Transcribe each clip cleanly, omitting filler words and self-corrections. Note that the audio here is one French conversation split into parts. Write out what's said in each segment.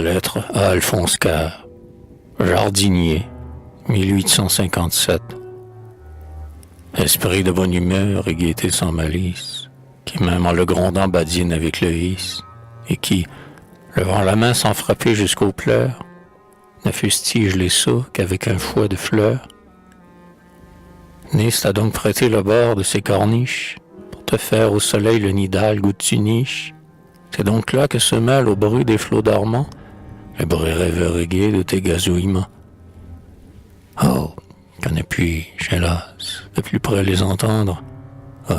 Lettre à Alphonse Carr, jardinier, 1857. Esprit de bonne humeur et gaieté sans malice, qui même en le grondant badine avec le vice, et qui, levant la main sans frapper jusqu'aux pleurs, ne fustige les sots qu'avec un fouet de fleurs. Nice t'a donc prêté le bord de ses corniches, pour te faire au soleil le nid d'algues où tu niches. C'est donc là que se mêle au bruit des flots dormants le bruit rêveur et gai de tes gazouillements. Oh, qu'en puis-je, hélas, de plus près les entendre? Oh,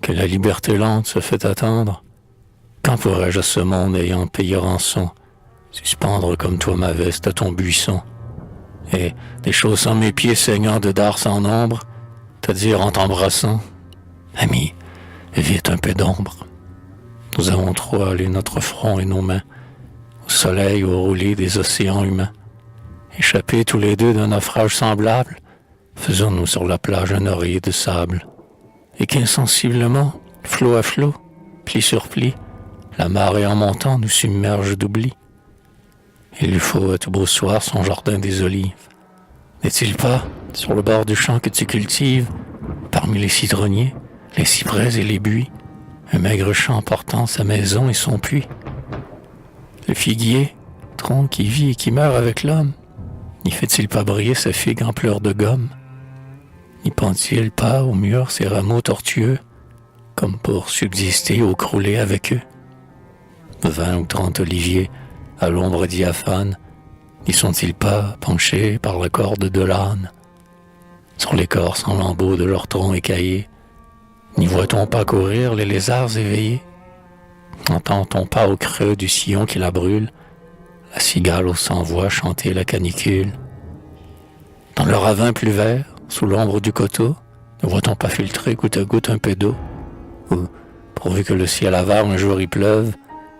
que la liberté lente se fait attendre. Quand pourrais-je à ce monde ayant payé rançon suspendre comme toi ma veste à ton buisson, et, déchaussant mes pieds saignant de dards sans nombre, te dire en t'embrassant, ami, vite un peu d'ombre. Nous avons trop allé notre front et nos mains au soleil, au roulis des océans humains. Échappés tous les deux d'un naufrage semblable, faisons-nous sur la plage un oreiller de sable, et qu'insensiblement, flot à flot, pli sur pli, la marée en montant nous submerge d'oubli. Il lui faut à tout beau soir son jardin des olives. N'est-il pas, sur le bord du champ que tu cultives, parmi les citronniers, les cyprès et les buis, un maigre champ portant sa maison et son puits? Le figuier, tronc qui vit et qui meurt avec l'homme, n'y fait-il pas briller sa figue en pleurs de gomme? N'y pend-il pas au mur ses rameaux tortueux, comme pour subsister ou crouler avec eux? 20 ou 30 oliviers, à l'ombre diaphane, n'y sont-ils pas penchés par la corde de l'âne? Sur l'écorce en lambeaux de leurs troncs écaillés, n'y voit-on pas courir les lézards éveillés? N'entend-on pas au creux du sillon qui la brûle la cigale aux 100 voix chanter la canicule? Dans le ravin plus vert, sous l'ombre du coteau, ne voit-on pas filtrer goutte à goutte un peu d'eau? Ou, pourvu que le ciel avare un jour y pleuve,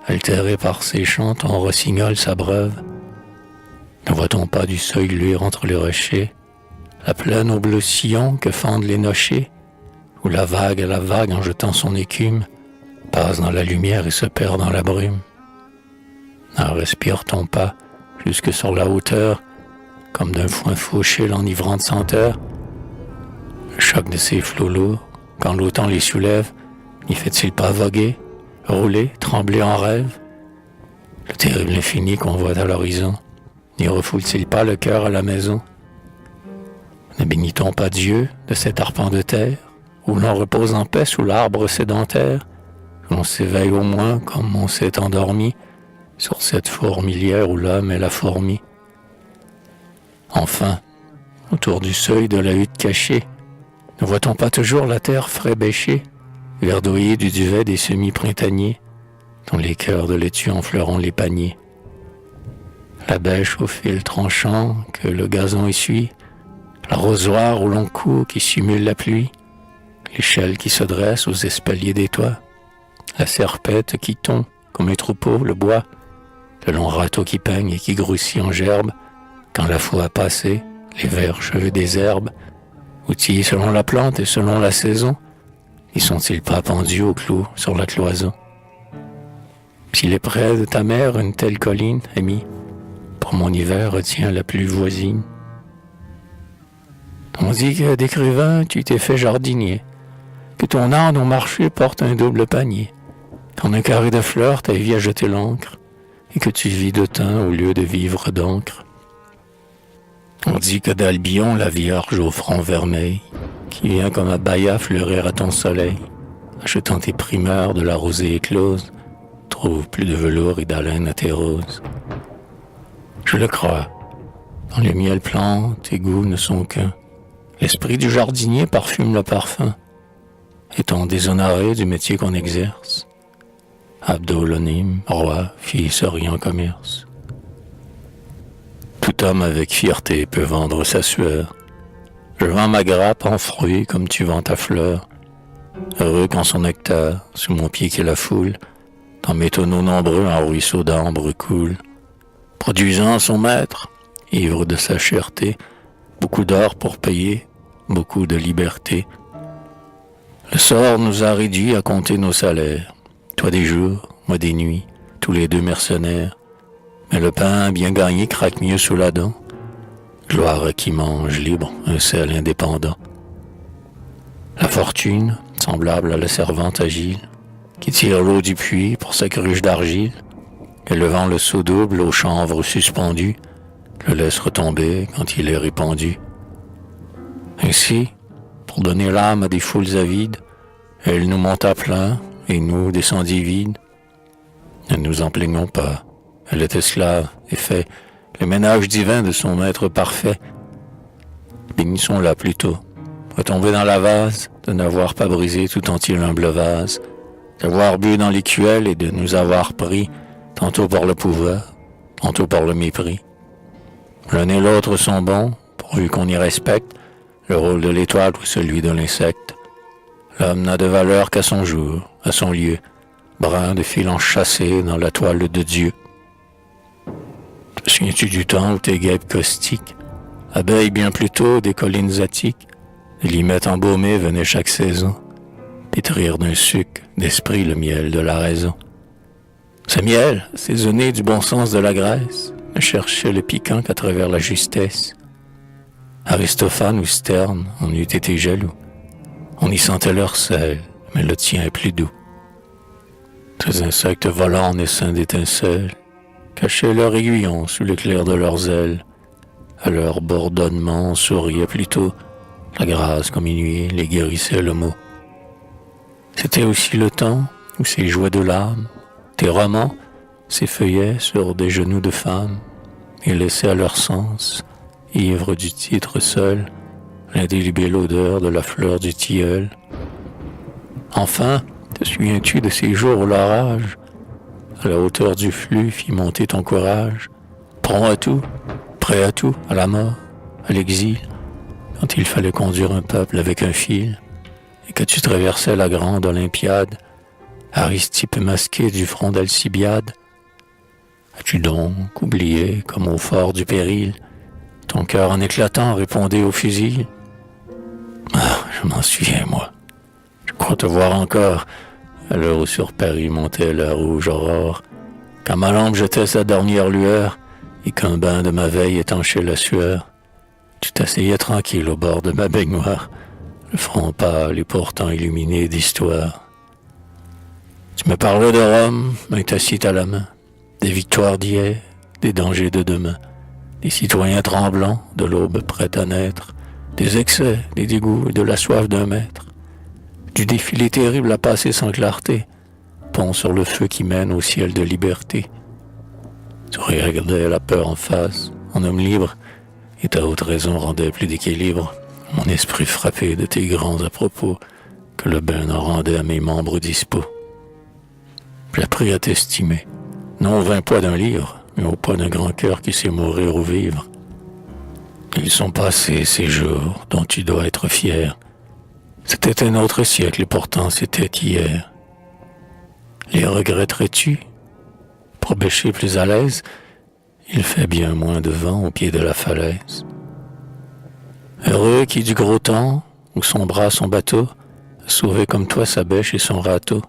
altéré par ses chants, ton rossignol s'abreuve? Ne voit-on pas du seuil luire entre les rochers la plaine au bleu sillon que fendent les nochers, où la vague à la vague en jetant son écume passe dans la lumière et se perd dans la brume? N'en respire-t-on pas jusque sur la hauteur, comme d'un foin fauché l'enivrante senteur? Le choc de ces flots lourds, quand l'automne les soulève, n'y fait-il pas voguer, rouler, trembler en rêve? Le terrible infini qu'on voit à l'horizon, n'y refoule-t-il pas le cœur à la maison? Ne bénit-on pas Dieu de cet arpent de terre, où l'on repose en paix sous l'arbre sédentaire, où l'on s'éveille au moins comme on s'est endormi, sur cette fourmilière où l'homme est la fourmi? Enfin, autour du seuil de la hutte cachée, ne voit-on pas toujours la terre frais bêchée, verdoyée du duvet des semis-printaniers, dont les cœurs de laitue enfleuront les paniers? La bêche au fil tranchant que le gazon essuie, l'arrosoir où l'on coud qui simule la pluie, l'échelle qui se dresse aux espaliers des toits, la serpette qui tond comme un troupeau le bois, le long râteau qui peigne et qui grossit en gerbe, quand la foi a passé, les verts cheveux des herbes, outillés selon la plante et selon la saison, n'y sont-ils pas pendus au clou sur la cloison? S'il est près de ta mère une telle colline, ami, pour mon hiver retiens la plus voisine. On dit que d'écrivain tu t'es fait jardinier, que ton âne au marché porte un double panier, qu'en un carré de fleurs ta vie a jeté l'encre, et que tu vis de thym au lieu de vivre d'encre. On dit que d'Albion la vierge au front vermeil, qui vient comme un baïa fleurir à ton soleil, achetant tes primeurs de la rosée éclose, trouve plus de velours et d'haleine à tes roses. Je le crois, dans les miels plants, tes goûts ne sont qu'un. L'esprit du jardinier parfume le parfum, étant déshonoré du métier qu'on exerce. Abdolonim, roi, fils en commerce. Tout homme avec fierté peut vendre sa sueur. Je vends ma grappe en fruits comme tu vends ta fleur. Heureux quand son nectar, sous mon pied qui la foule, dans mes tonneaux nombreux un ruisseau d'ambre coule. Produisant son maître, ivre de sa cherté, beaucoup d'or pour payer, beaucoup de liberté. Le sort nous a réduits à compter nos salaires, toi des jours, moi des nuits, tous les deux mercenaires, mais le pain bien gagné craque mieux sous la dent. Gloire à qui mange libre, un sel indépendant. La fortune, semblable à la servante agile, qui tire l'eau du puits pour sa cruche d'argile, élevant le seau double au chanvre suspendu, le laisse retomber quand il est répandu. Ainsi, pour donner l'âme à des foules avides, elle nous monte à plein et nous descendit vide. Ne nous en plaignons pas, elle est esclave et fait le ménage divin de son maître parfait. Bénissons-la plutôt, retomber dans la vase, de n'avoir pas brisé tout entier l'humble vase, d'avoir bu dans l'écuelle et de nous avoir pris, tantôt par le pouvoir, tantôt par le mépris. L'un et l'autre sont bons, pourvu qu'on y respecte le rôle de l'étoile ou celui de l'insecte. L'homme n'a de valeur qu'à son jour, à son lieu, brin de fil enchâssé dans la toile de Dieu. Te souviens-tu du temps où tes guêpes caustiques, abeilles bien plus tôt des collines attiques, des limettes embaumées venaient chaque saison, pétrir d'un suc d'esprit le miel de la raison. Ce miel, assaisonné du bon sens de la Grèce, ne cherchait le piquant qu'à travers la justesse. Aristophane ou Sterne en eût été jaloux. On y sentait leur sel, mais le tien est plus doux. Ces insectes volants naissant d'étincelles cachaient leur aiguillon sous l'éclair de leurs ailes. À leur bourdonnement on souriait plutôt. La grâce comme minuit les guérissait le mot. C'était aussi le temps où ces joies de l'âme, tes romans, s'effeuillaient sur des genoux de femmes et laissaient à leur sens, ivre du titre seul, l'indélébile odeur de la fleur du tilleul. Enfin, te souviens-tu de ces jours où l'orage, à la hauteur du flux, fit monter ton courage, prompt à tout, prêt à tout, à la mort, à l'exil, quand il fallait conduire un peuple avec un fil, et que tu traversais la grande Olympiade, Aristippe masqué du front d'Alcibiade? As-tu donc oublié, comme au fort du péril, ton cœur en éclatant répondait au fusil? Ah, je m'en souviens, moi. Je crois te voir encore, à l'heure où sur Paris montait la rouge aurore, quand ma lampe jetait sa dernière lueur, et qu'un bain de ma veille étanchait la sueur. Tu t'asseyais tranquille au bord de ma baignoire, le front pâle et pourtant illuminé d'histoire. Tu me parlais de Rome, main tacite à la main, des victoires d'hier, des dangers de demain, des citoyens tremblants de l'aube prête à naître, des excès, des dégoûts et de la soif d'un maître, du défilé terrible à passer sans clarté, pont sur le feu qui mène au ciel de liberté. Tu regardais la peur en face, en homme libre, et ta haute raison rendait plus d'équilibre mon esprit frappé de tes grands à propos que le bain en rendait à mes membres dispos. J'ai appris à t'estimer, non au 20 poids d'un livre, mais au poids d'un grand cœur qui sait mourir ou vivre. Ils sont passés ces jours dont tu dois être fier. C'était un autre siècle et pourtant c'était hier. Les regretterais-tu? Pour bêcher plus à l'aise, il fait bien moins de vent au pied de la falaise. Heureux qui du gros temps, où son bras, son bateau, a sauvé comme toi sa bêche et son râteau.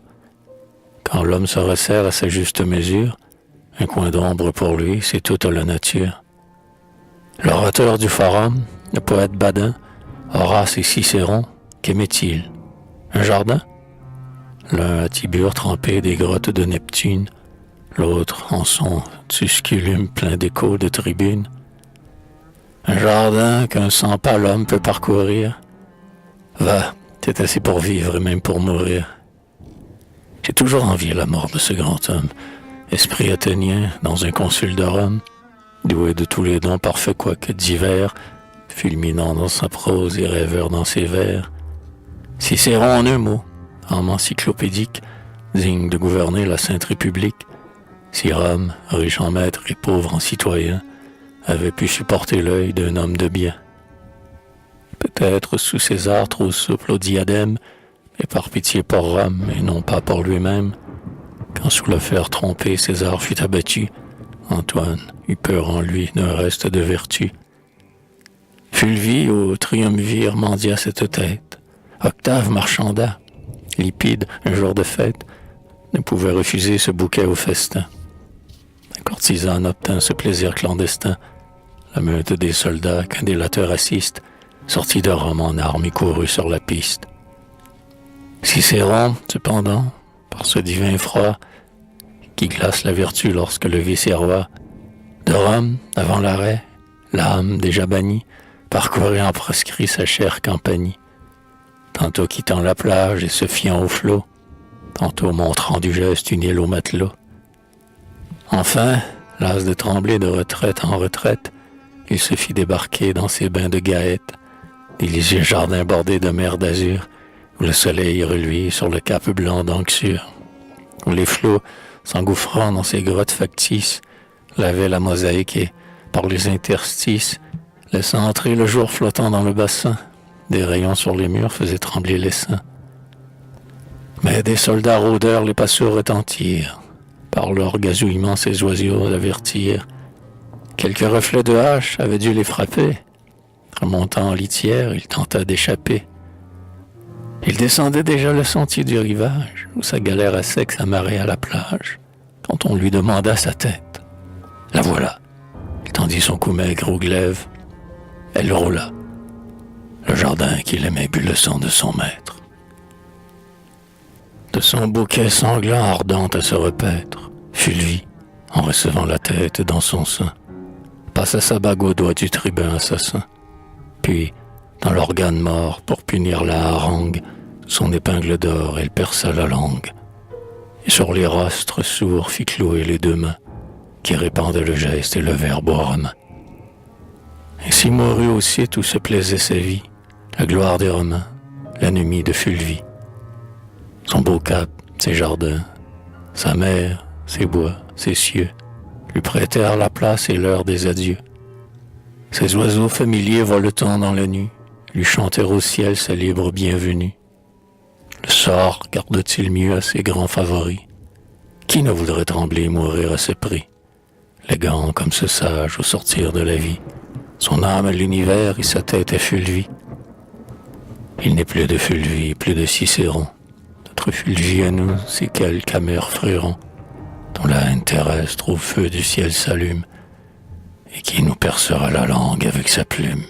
Quand l'homme se resserre à sa juste mesure, un coin d'ombre pour lui, c'est toute la nature. L'orateur du forum, le poète badin, Horace et Cicéron, qu'aimait-il? Un jardin? L'un à Tibur trempé des grottes de Neptune, l'autre en son tusculum plein d'échos de tribunes. Un jardin qu'un sans pas l'homme peut parcourir. Va, c'est assez pour vivre et même pour mourir. J'ai toujours envié la mort de ce grand homme, esprit athénien dans un consul de Rome, doué de tous les dons parfaits quoique divers, fulminant dans sa prose et rêveur dans ses vers. Cicéron en un mot, âme encyclopédique, digne de gouverner la Sainte République, si Rome, riche en maître et pauvre en citoyen, avait pu supporter l'œil d'un homme de bien. Peut-être sous César trop souple au diadème, et par pitié pour Rome et non pas pour lui-même, quand sous le fer trompé César fut abattu, Antoine eut peur en lui d'un reste de vertu. Fulvie au triumvir mendia cette tête, Octave marchanda, Lipide, un jour de fête, ne pouvait refuser ce bouquet au festin. La courtisane obtint ce plaisir clandestin. La meute des soldats qu'un délateur assiste, sortit de Rome en armes et courut sur la piste. Cicéron, cependant, par ce divin froid qui glace la vertu lorsque le vice est roi, de Rome, avant l'arrêt, l'âme déjà bannie, parcourait en proscrit sa chère campanie, tantôt quittant la plage et se fiant au flot, tantôt montrant du geste une île au matelot. Enfin, las de trembler de retraite en retraite, il se fit débarquer dans ses bains de Gaète, délicieux jardin bordé de mer d'azur, où le soleil reluit sur le cap blanc d'Anxur, où les flots, s'engouffrant dans ces grottes factices, lavaient la mosaïque et, par les interstices, laissant entrer le jour flottant dans le bassin, des rayons sur les murs faisaient trembler les seins. Mais des soldats rôdeurs les passeaux retentirent, par leur gazouillement ces oiseaux avertirent. Quelques reflets de hache avaient dû les frapper. Remontant en litière, il tenta d'échapper. Il descendait déjà le sentier du rivage, où sa galère à sec s'amarrait à la plage, quand on lui demanda sa tête. La voilà. Il tendit son cou maigre au glaive. Elle roula. Le jardin qu'il aimait but le sang de son maître. De son bouquet sanglant ardent à se repaître, Fulvie, en recevant la tête dans son sein, passa sa bague au doigt du tribun assassin. Puis, dans l'organe mort, pour punir la harangue, son épingle d'or, elle perça la langue. Et sur les rostres sourds fit clouer les deux mains, qui répandaient le geste et le verbe au romain. Ainsi mourut au site où se plaisait sa vie, la gloire des Romains, l'ennemi de Fulvie. Son beau cap, ses jardins, sa mère, ses bois, ses cieux, lui prêtèrent la place et l'heure des adieux. Ces oiseaux familiers voletant dans la nuit, lui chantèrent au ciel sa libre bienvenue. Le sort garde-t-il mieux à ses grands favoris? Qui ne voudrait trembler et mourir à ce prix? Élégant comme ce sage au sortir de la vie, son âme à l'univers et sa tête à Fulvie. Il n'est plus de Fulvie, plus de Cicéron. Notre Fulvie à nous, c'est quelque amer fréron, dont la haine terrestre au feu du ciel s'allume, et qui nous percera la langue avec sa plume.